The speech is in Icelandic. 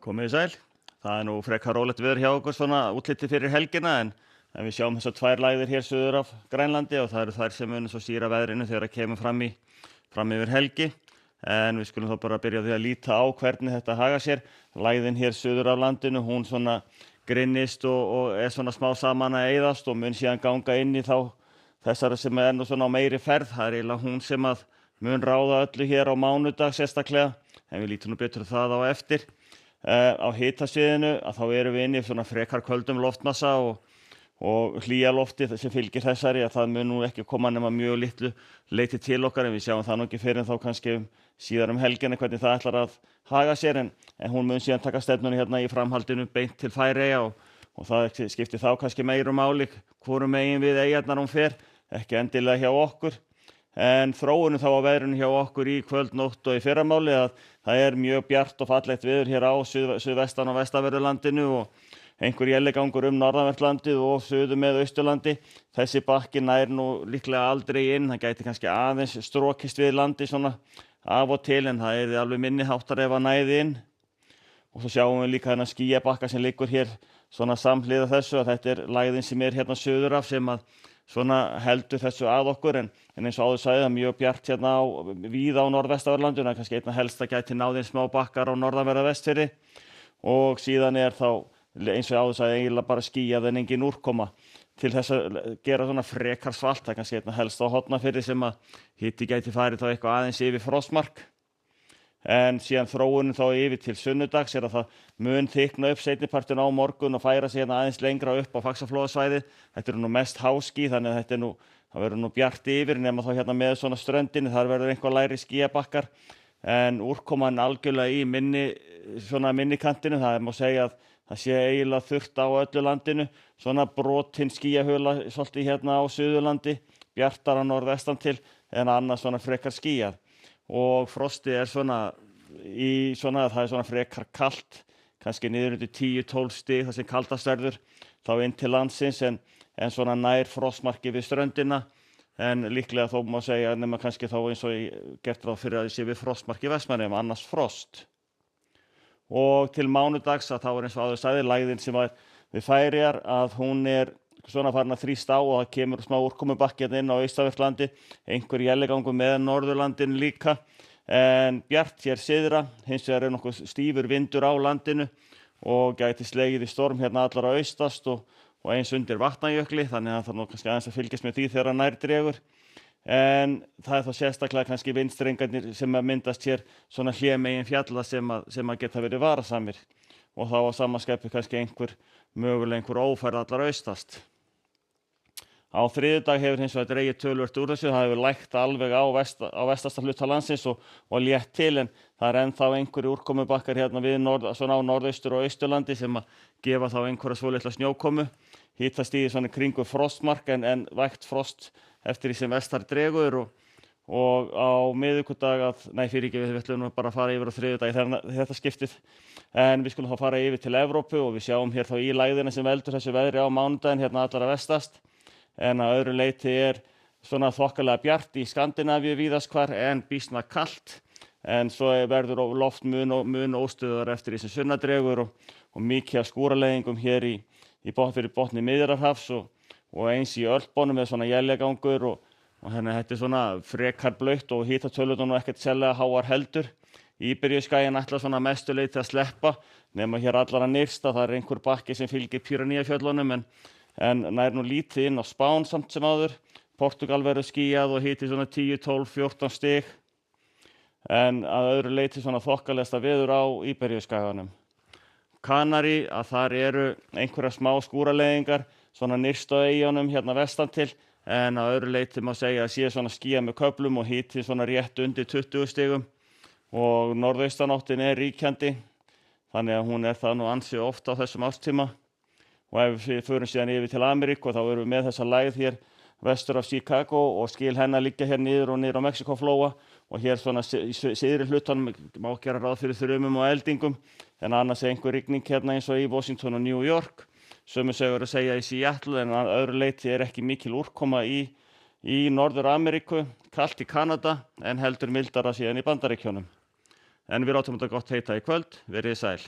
Komið þið sæl. Það er nú frekar rólegt veður hjá okkur svona útliti fyrir helgina en við sjáum þessar tvær lægðir hér suður af Grænlandi og það eru þær sem munu svo stýra veðrinu þegar það kemur fram yfir helgi. En við skulum þá bara byrja á því að líta á hvernig þetta hagar sér. Lægðin hér suður af landinu, hún svona grynnist og er svona smá saman að eyðast og mun síðan ganga inn í þá þessari sem er nú svona á meiri ferð. Það er eiginlega hún sem að mun ráða öllu hér á mánudag sérstaklega, en við lítum nú betur á það á eftir. Á hitasviðinu að þá erum við inni í svona frekar köldum loftmassa og hlýja lofti sem fylgir þessari að það mun nú ekki koma nema mjög litlu leyti til okkar, en við sjáum það nú ekki fyrr en þá kannski síðar helgina hvernig það ætlar að haga sér, en hún mun síðan taka stefnunni hérna í framhaldinu beint til Færeyja og það skiptir þá kannski meiru máli hvorum megin við eyjarnar hún fer, ekki endilega hjá okkur. En þróunin þá á veðrinu hjá okkur í kvöld, nótt og í fyrramáli að það er mjög bjart og fallegt veður hér á suðvestan og vestanverðu landinu og einhver éljagangur norðanvert landið og suður með austurlandi. Þessi bakki nær nú líklega aldrei inn, það gæti kannski aðeins strokist við landi svona af og til, en það er alveg minni háttar ef að næði inn. Og svo sjáum við líka þennan skýjabakka sem liggur hér svona samhliða þessu, að þetta er lægðin sem er hérna suður af sem að svona heldur þessu að okkur, en eins og áður sagði það mjög bjart hérna víða á norðvestanverðlandinu, kannski einna helst að gæti náðin smá bakkar á norðanverða Vestfirði og síðan er þá eins og áður sagði eiginlega bara skýjað en engin úrkoma til þess að gera svona frekar svalt. Það kannski einna helst á Hornafirði sem að hiti gæti farið þá eitthvað aðeins yfir frostmark. En síðan þróunin þá yfir til sunnudags er að það mun þykna upp seinnipartinn á morgun og færa sig hérna aðeins lengra upp á Faxaflóasvæði. Þetta er nú mest háský, þannig að það verður nú bjart yfir nema þá hérna með svona ströndinni, þar verður einhver lægri skýjabakkar, en úrkoman algjörlega í minni kantinu. Það má segja að það sé eiginlega þurrt á öllu landinu, svona brotin skýjahula svolítið hérna á Suðurlandi, bjartar á norðvestan til en annars svona frekar skýjað. Og frostið er það er svona frekar kalt, kannski niður undir 10-12 stig það sem kaldast verður þá inn til landsins, en svona nær frostmarki við ströndina, en líklega þó má segja nema kannski þá eins og gert ráð fyrir að sé við frostmarki Vestmannaeyjum, annars frost. Og til mánudags að þá er eins og áður sagði lægðin sem var við Færeyjar að hún er svona farin að þrýsta á og það kemur smá úrkomubakki inn á austanverðu, einhver éljagangur með Norðurlandinu líka, en bjart hér syðra, hins vegar er nokkuð stífur vindur á landinu og gæti slegið í storm hérna allar á austast og eins undir Vatnajökli, þannig að það nú kannski aðeins að fylgjast með því þegar hann nær dregur. En það er þá sérstaklega kannski vindstrengarnir sem að myndast hér svona hlémegin fjalla sem að geta verið varasamir og þá á samanskapi kannski mögulega einhver ófærð allar austast. Á þriðjudag hefur hins vegar dregið töluvert úr þessu, það hefur lægt alveg á vestasta hluta landsins og létt til, en það er ennþá einhverjir úrkomubakkar hérna við svona á norðaustur og austurlandi sem að gefa þá einhverja svolitla snjókomu. Hitastigið svona kringu frostmark en vægt frost eftir því sem vestar dregur og á miðvikudag við ætlum nú bara að fara yfir á þriðjudagi þetta skiptið, en við skulum þá fara yfir til Evrópu og við sjáum hér þá í lægðina sem veldur þessu veðri á mánudaginn hérna allar að vestast, en að öðru leyti er svona þokkalega bjart í Skandinavíu víðast hvar en býsna kalt, en svo verður loft mun óstöðugar eftir því sem sunnar dregur og mikið af skúraleiðingum hér fyrir botni Miðjarðarhafs og eins í Ölpunum með svona éljagangur og þannig þetta er svona frekar blautt og hitatölurnar nú ekkert sérlega háar heldur. Íberíuskaginn ætlar svona mestu leyti að sleppa nema hér allar að nyrsta, það er einhver bakki sem fylgir Pýreneafjöllunum en nær nú lítið inn á Spán samt sem áður. Portúgal verður skýjað og hiti svona 10, 12, 14 stig, en að öðru leyti svona þokkalegasta veður á Íberíuskaganum. Kanarí að þar eru einhverja smá skúraleiðingar svona nyrst á eyjunum hérna vestan til, en að öðru leyti má segja að sé svona skýjað með köflum og hiti svona rétt undir 20 stigum og norðaustanáttin er ríkjandi, þannig að hún er það nú ansi oft á þessum árstíma. Og ef við förum síðan yfir til Ameríku þá erum við með þessa lægð hér vestur af Chicago og skil hennar liggja hér niður á Mexíkóflóa og hér svona syðri hlutanum má gera ráð fyrir þrumum og eldingum, en annars er einhver rigning hérna eins og í Washington og New York. Sömu sögur að segja í Seattle, en að öðru leyti er ekki mikil úrkoma í Norður-Ameríku, kalt í Kanada en heldur mildara síðan í Bandaríkjunum. En við látum þetta gott heita í kvöld, verið sæl.